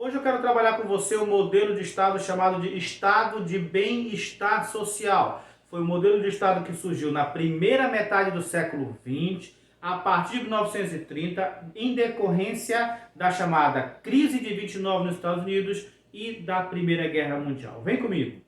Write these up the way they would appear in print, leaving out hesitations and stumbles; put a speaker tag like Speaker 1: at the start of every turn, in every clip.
Speaker 1: Hoje eu quero trabalhar com você um modelo de Estado chamado de Estado de Bem-Estar Social. Foi um modelo de Estado que surgiu na primeira metade do século XX, a partir de 1930, em decorrência da chamada crise de 29 nos Estados Unidos e da Primeira Guerra Mundial. Vem comigo.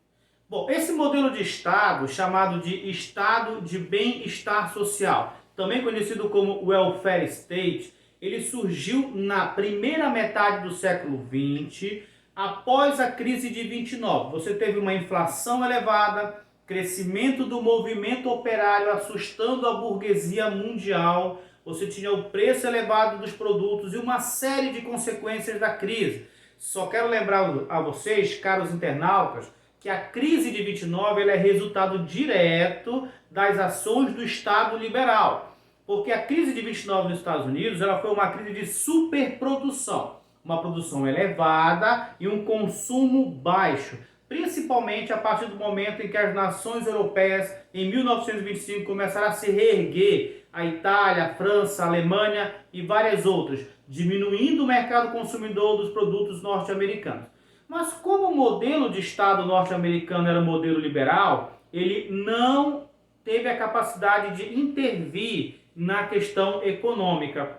Speaker 1: Bom, esse modelo de Estado, chamado de Estado de Bem-Estar Social, também conhecido como Welfare State, ele surgiu na primeira metade do século XX, após a crise de 29. Você teve uma inflação elevada, crescimento do movimento operário assustando a burguesia mundial, você tinha o preço elevado dos produtos e uma série de consequências da crise. Só quero lembrar a vocês, caros internautas, que a crise de 29 ela é resultado direto das ações do Estado liberal. Porque a crise de 29 nos Estados Unidos ela foi uma crise de superprodução. Uma produção elevada e um consumo baixo. Principalmente a partir do momento em que as nações europeias, em 1925, começaram a se reerguer. A Itália, a França, a Alemanha e várias outras. Diminuindo o mercado consumidor dos produtos norte-americanos. Mas como o modelo de Estado norte-americano era um modelo liberal, ele não teve a capacidade de intervir na questão econômica.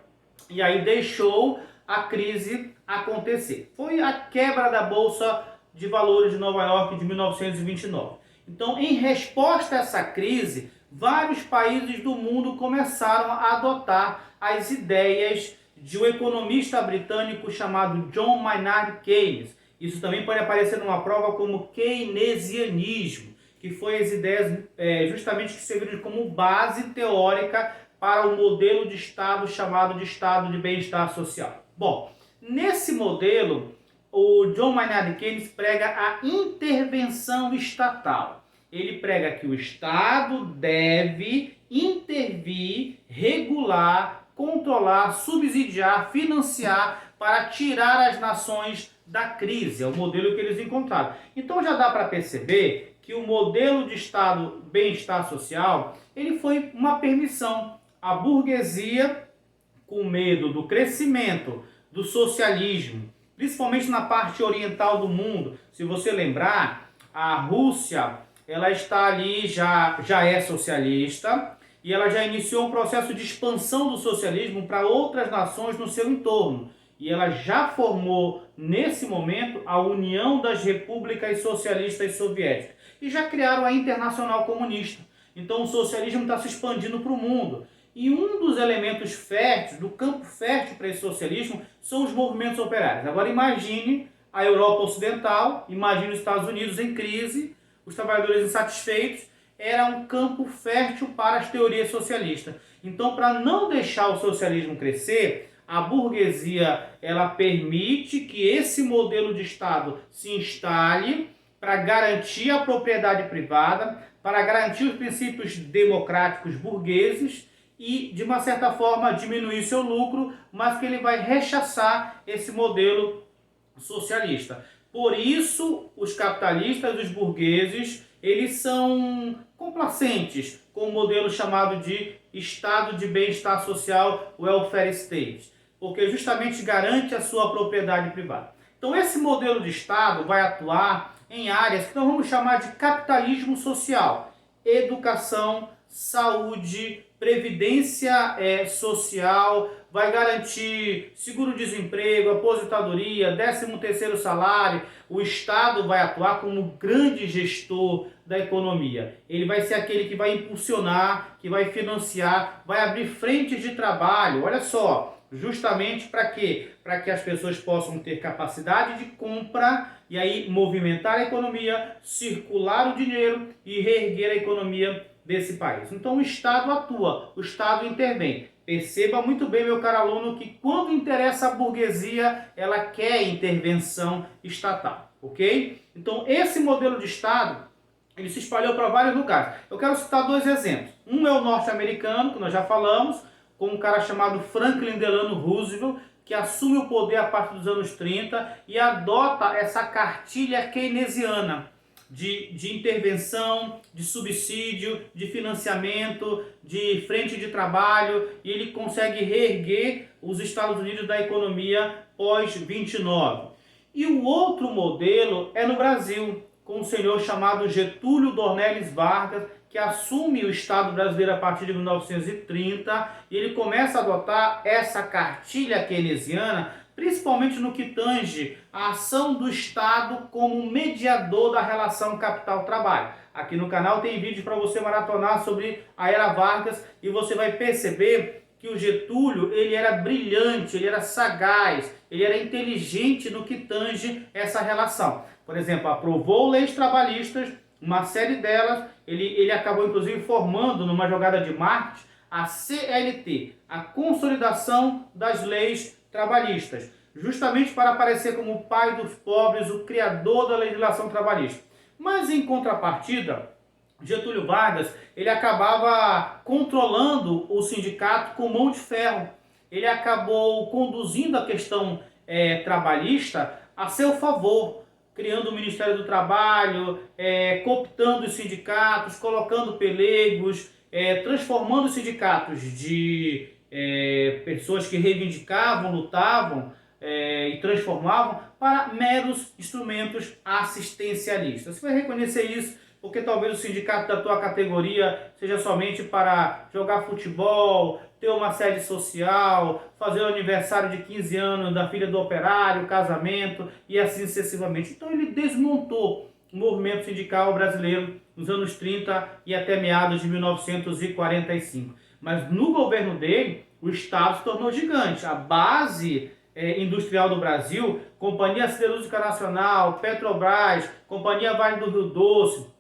Speaker 1: E aí deixou a crise acontecer. Foi a quebra da Bolsa de Valores de Nova York de 1929. Então, em resposta a essa crise, vários países do mundo começaram a adotar as ideias de um economista britânico chamado John Maynard Keynes. Isso também pode aparecer numa prova como keynesianismo, que foi as ideias justamente que serviram como base teórica para o modelo de Estado chamado de Estado de Bem-Estar Social. Bom, nesse modelo, o John Maynard Keynes prega a intervenção estatal. Ele prega que o Estado deve intervir, regular, controlar, subsidiar, financiar para tirar as nações da crise. É o modelo que eles encontraram. Então já dá para perceber que o modelo de Estado bem-estar social, ele foi uma permissão. A burguesia, com medo do crescimento do socialismo, principalmente na parte oriental do mundo, se você lembrar, a Rússia, ela está ali, já é socialista, e ela já iniciou um processo de expansão do socialismo para outras nações no seu entorno. E ela já formou, nesse momento, a União das Repúblicas Socialistas Soviéticas. E já criaram a Internacional Comunista. Então o socialismo está se expandindo para o mundo. E um dos elementos férteis, do campo fértil para esse socialismo, são os movimentos operários. Agora imagine a Europa Ocidental, imagine os Estados Unidos em crise, os trabalhadores insatisfeitos, era um campo fértil para as teorias socialistas. Então, para não deixar o socialismo crescer, a burguesia ela permite que esse modelo de Estado se instale para garantir a propriedade privada, para garantir os princípios democráticos burgueses e, de uma certa forma, diminuir seu lucro, mas que ele vai rechaçar esse modelo socialista. Por isso, os capitalistas, os burgueses, eles são complacentes com o modelo chamado de Estado de Bem-Estar Social, Welfare State, porque justamente garante a sua propriedade privada. Então esse modelo de Estado vai atuar em áreas que nós vamos chamar de capitalismo social, educação, saúde, previdência social, vai garantir seguro-desemprego, aposentadoria, 13º salário. O Estado vai atuar como grande gestor da economia. Ele vai ser aquele que vai impulsionar, que vai financiar, vai abrir frentes de trabalho. Olha só, justamente para quê? Para que as pessoas possam ter capacidade de compra e aí movimentar a economia, circular o dinheiro e reerguer a economia desse país. Então o Estado atua, o Estado intervém. Perceba muito bem, meu caro aluno, que quando interessa a burguesia, ela quer intervenção estatal, ok? Então esse modelo de Estado, ele se espalhou para vários lugares. Eu quero citar dois exemplos. Um é o norte-americano, que nós já falamos, com um cara chamado Franklin Delano Roosevelt, que assume o poder a partir dos anos 30 e adota essa cartilha keynesiana de intervenção, de subsídio, de financiamento, de frente de trabalho, e ele consegue reerguer os Estados Unidos da economia pós-29. E o outro modelo é no Brasil, com um senhor chamado Getúlio Dornelles Vargas, que assume o Estado brasileiro a partir de 1930, e ele começa a adotar essa cartilha keynesiana, principalmente no que tange a ação do Estado como mediador da relação capital-trabalho. Aqui no canal tem vídeo para você maratonar sobre a Era Vargas e você vai perceber que o Getúlio ele era brilhante, ele era sagaz, ele era inteligente no que tange essa relação. Por exemplo, aprovou leis trabalhistas, uma série delas, ele acabou inclusive formando numa jogada de marketing a CLT, a Consolidação das Leis Trabalhistas, justamente para aparecer como o pai dos pobres, o criador da legislação trabalhista. Mas em contrapartida, Getúlio Vargas, ele acabava controlando o sindicato com mão de ferro. Ele acabou conduzindo a questão trabalhista a seu favor, criando o Ministério do Trabalho, cooptando os sindicatos, colocando pelegos, transformando os sindicatos de pessoas que reivindicavam, lutavam e transformavam para meros instrumentos assistencialistas. Você vai reconhecer isso porque talvez o sindicato da tua categoria seja somente para jogar futebol, ter uma sede social, fazer o aniversário de 15 anos da filha do operário, casamento e assim sucessivamente. Então ele desmontou o movimento sindical brasileiro nos anos 30 e até meados de 1945. Mas no governo dele, o Estado se tornou gigante. A base industrial do Brasil, Companhia Siderúrgica Nacional, Petrobras, Companhia Vale do Rio Doce,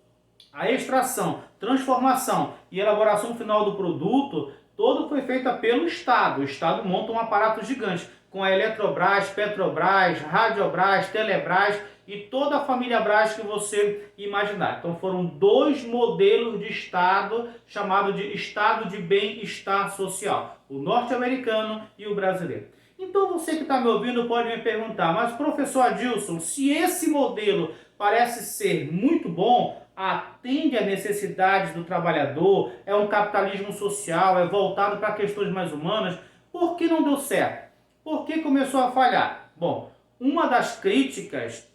Speaker 1: a extração, transformação e elaboração final do produto, todo foi feita pelo Estado. O Estado monta um aparato gigante, com a Eletrobras, Petrobras, Radiobras, Telebras e toda a família Brás que você imaginar. Então foram dois modelos de Estado, chamado de Estado de Bem-Estar Social, o norte-americano e o brasileiro. Então você que está me ouvindo pode me perguntar, mas professor Adilson, se esse modelo parece ser muito bom, atende às necessidades do trabalhador, é um capitalismo social, é voltado para questões mais humanas, por que não deu certo? Por que começou a falhar? Bom, uma das críticas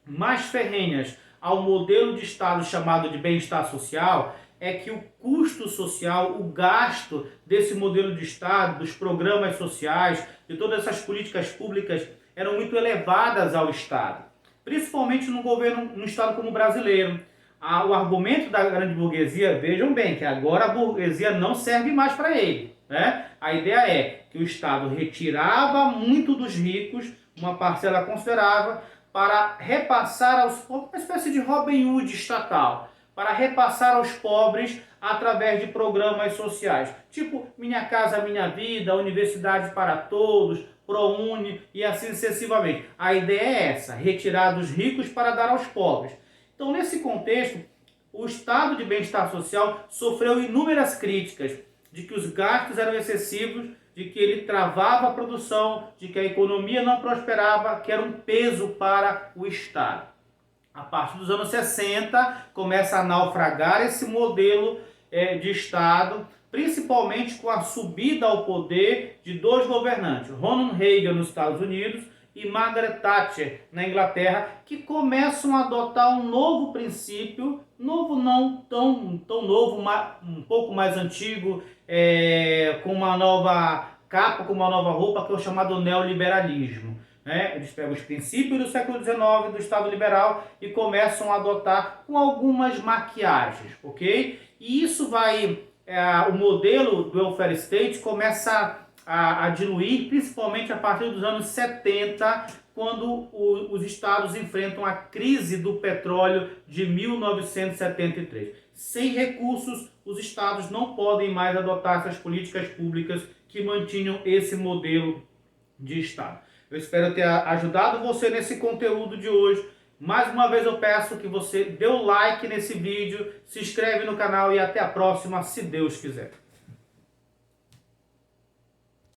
Speaker 1: mais ferrenhas ao modelo de Estado chamado de bem-estar social é que o custo social, o gasto desse modelo de Estado, dos programas sociais, de todas essas políticas públicas eram muito elevadas ao Estado, principalmente no Estado como o brasileiro. O argumento da grande burguesia, vejam bem, que agora a burguesia não serve mais para ele, né? A ideia é que o Estado retirava muito dos ricos, uma parcela considerável, para repassar aos pobres, uma espécie de Robin Hood estatal, para repassar aos pobres através de programas sociais, tipo Minha Casa Minha Vida, Universidade para Todos, ProUni e assim sucessivamente. A ideia é essa, retirar dos ricos para dar aos pobres. Então, nesse contexto, o Estado de Bem-Estar Social sofreu inúmeras críticas de que os gastos eram excessivos, de que ele travava a produção, de que a economia não prosperava, que era um peso para o Estado. A partir dos anos 60, começa a naufragar esse modelo de Estado, principalmente com a subida ao poder de dois governantes, Ronald Reagan nos Estados Unidos e Margaret Thatcher na Inglaterra, que começam a adotar um novo princípio, novo não tão novo, um pouco mais antigo, com uma nova capa, com uma nova roupa, que é o chamado neoliberalismo. Eles pegam os princípios do século XIX, do Estado liberal, e começam a adotar com algumas maquiagens, ok? E isso vai, o modelo do welfare state começa a diluir, principalmente a partir dos anos 70, quando os estados enfrentam a crise do petróleo de 1973. Sem recursos, os estados não podem mais adotar essas políticas públicas que mantinham esse modelo de Estado. Eu espero ter ajudado você nesse conteúdo de hoje. Mais uma vez eu peço que você dê o like nesse vídeo, se inscreve no canal e até a próxima, se Deus quiser.